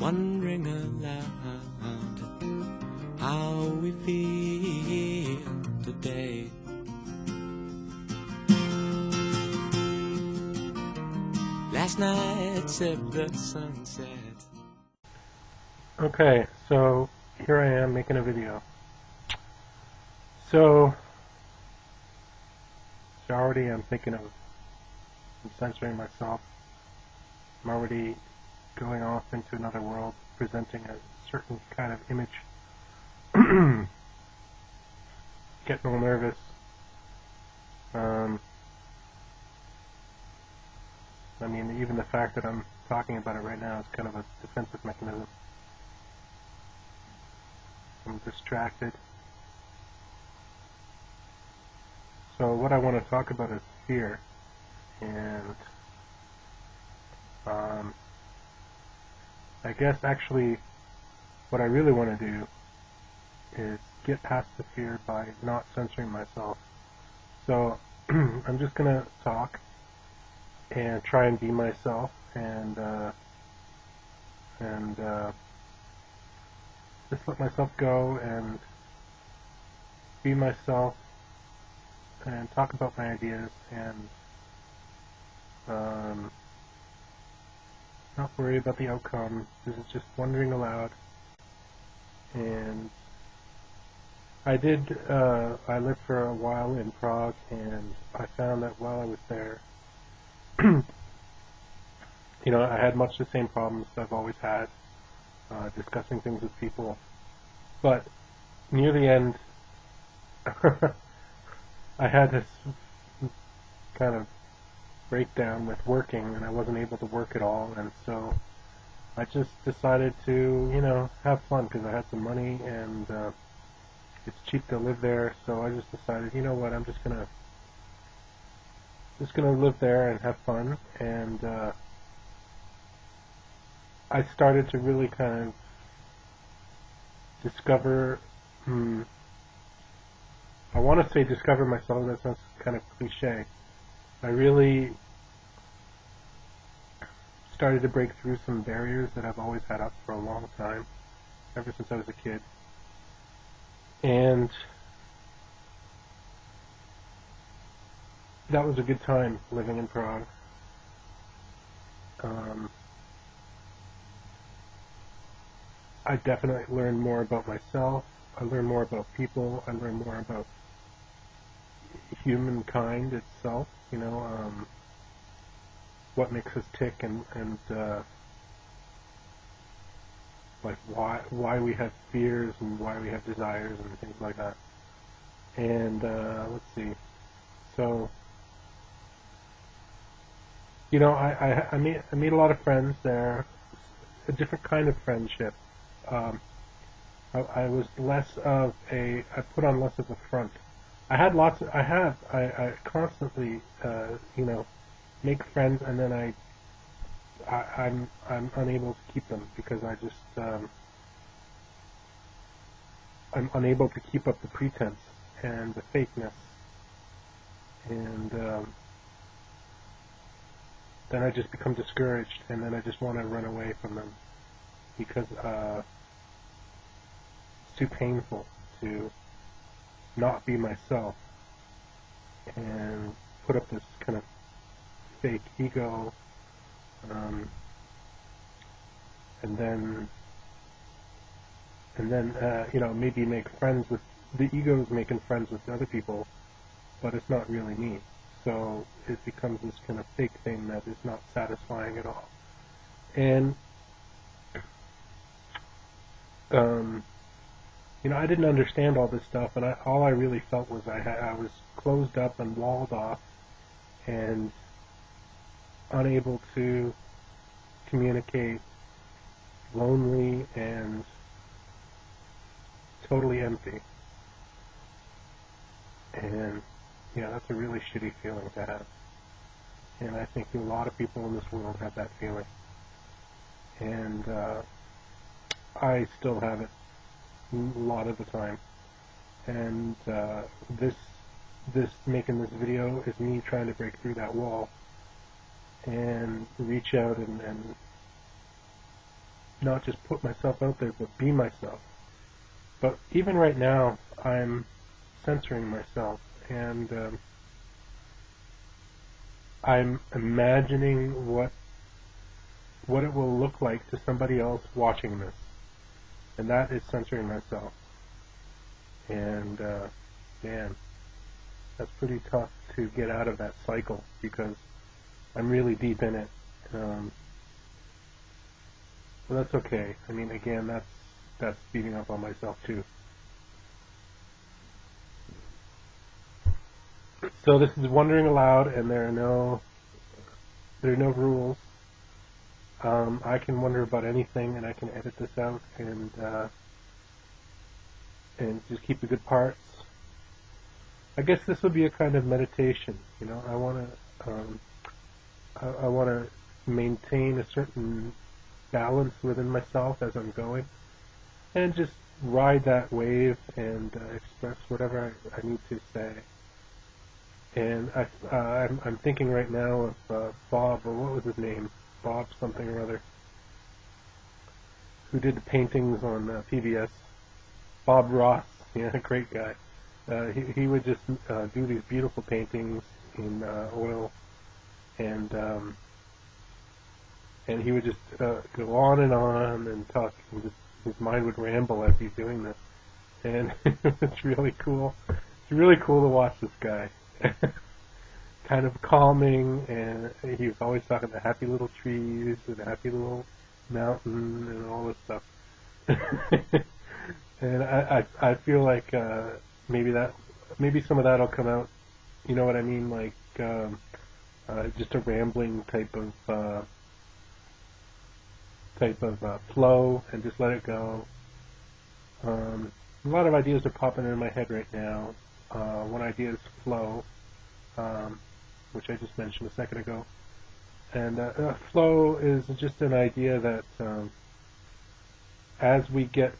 wondering aloud how we feel today. Last night sipped the sunset. Okay, so here I am making a video. So already I'm thinking of censoring myself. I'm already going off into another world, presenting a certain kind of image. Getting all nervous. I mean, even the fact that I'm talking about it right now is kind of a defensive mechanism. I'm distracted. So what I want to talk about is fear. And I guess actually what I really want to do is get past the fear by not censoring myself. So I'm just going to talk and try and be myself and just let myself go and be myself and talk about my ideas and not worry about the outcome. This is just wondering aloud. And I lived for a while in Prague, and I found that while I was there, I had much the same problems that I've always had, discussing things with people. But near the end, I had this kind of breakdown with working, and I wasn't able to work at all, and so I just decided to, have fun because I had some money and it's cheap to live there. So I just decided, you know what, I'm just gonna live there and have fun. And I started to really kind of discover. I want to say discover myself. That sounds kind of cliche. I really started to break through some barriers that I've always had up for a long time, ever since I was a kid. And that was a good time living in Prague. I definitely learned more about myself. I learned more about people. I learned more about humankind itself. What makes us tick, and like why we have fears and why we have desires and things like that. And let's see. So I meet a lot of friends there. A different kind of friendship. I was less of I put on less of a front. I constantly make friends, and then I'm unable to keep them because I'm unable to keep up the pretense and the fakeness, and then I just become discouraged, and then I just want to run away from them because it's too painful to not be myself and put up this kind of fake ego, and then maybe make friends with the ego's making friends with other people, but it's not really me. So it becomes this kind of fake thing that is not satisfying at all. And I didn't understand all this stuff, and all I really felt was I was closed up and walled off and unable to communicate, lonely and totally empty. And that's a really shitty feeling to have. And I think a lot of people in this world have that feeling. And I still have it a lot of the time. And this making this video is me trying to break through that wall and reach out and not just put myself out there, but be myself. But even right now, I'm censoring myself, and I'm imagining what it will look like to somebody else watching this, and that is censoring myself. And man, that's pretty tough to get out of that cycle because I'm really deep in it. But that's okay. I mean, again, that's beating up on myself too. So this is Wond'ring Aloud, and there are no rules. I can wonder about anything, and I can edit this out and just keep the good parts. I guess this would be a kind of meditation. You know, I want to maintain a certain balance within myself as I'm going, and just ride that wave and express whatever I need to say. And I'm thinking right now of Bob, or what was his name? Bob something or other, who did the paintings on PBS. Bob Ross, yeah, great guy. He would just do these beautiful paintings in oil, and he would just go on and talk. And just, his mind would ramble as he's doing this, and it's really cool. It's really cool to watch this guy. Kind of calming, and he was always talking about happy little trees and a happy little mountain and all this stuff. And I feel like maybe some of that'll come out. You know what I mean? Like just a rambling type of flow, and just let it go. A lot of ideas are popping in my head right now. One idea is flow, which I just mentioned a second ago. And flow is just an idea that as we get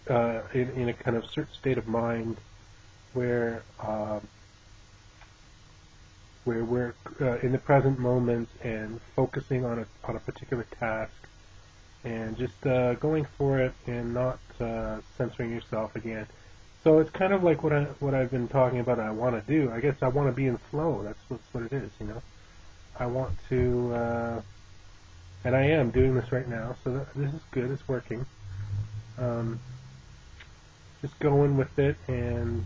in a kind of certain state of mind where we're in the present moment and focusing on a particular task, and just going for it and not censoring yourself again. So it's kind of like what I've been talking about. I want to do. I guess I want to be in flow. That's what it is, you know. I want to, and I am doing this right now. So this is good. It's working. Just going with it, and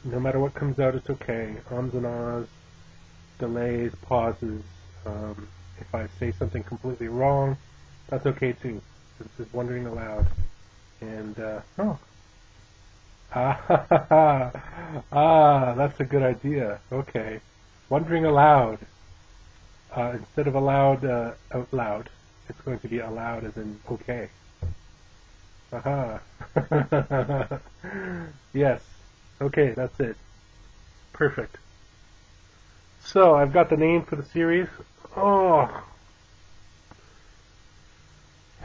no matter what comes out, it's okay. Ums and ahs, delays, pauses. If I say something completely wrong, that's okay too. This is Wond'ring Aloud, and that's a good idea. Okay, Wond'ring Aloud. Instead of aloud out loud, it's going to be aloud as in okay. Aha. Yes. Okay, that's it. Perfect. So I've got the name for the series. Oh.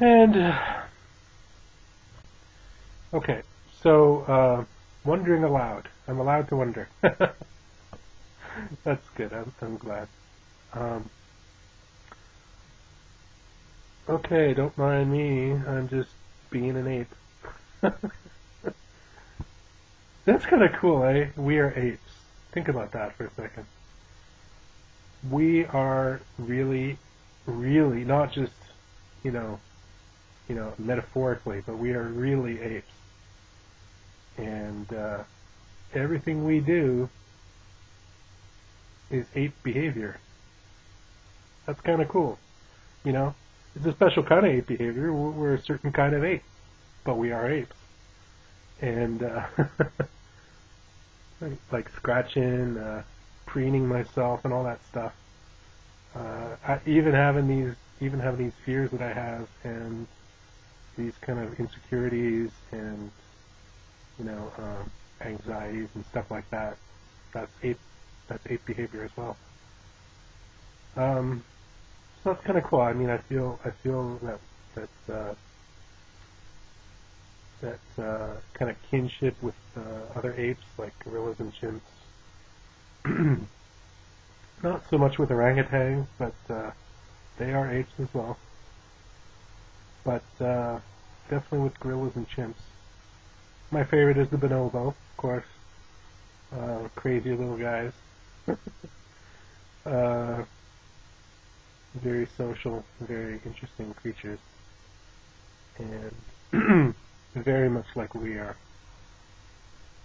And okay. So Wond'ring Aloud. I'm allowed to wonder. That's good. I'm glad. Okay, don't mind me. I'm just being an ape. That's kind of cool, eh? We are apes. Think about that for a second. We are really, really not just, you know, metaphorically, but we are really apes. And everything we do is ape behavior. That's kind of cool, you know. It's a special kind of ape behavior. We're a certain kind of ape, but we are apes. And like scratching, preening myself, and all that stuff. Even having these fears that I have, and these kind of insecurities, and anxieties and stuff like that. That's ape behavior as well. So that's kind of cool. I mean, I feel that kind of kinship with other apes like gorillas and chimps. Not so much with orangutans, but they are apes as well. but definitely with gorillas and chimps. My favorite is the bonobo, of course. Crazy little guys. Very social, very interesting creatures, and very much like we are.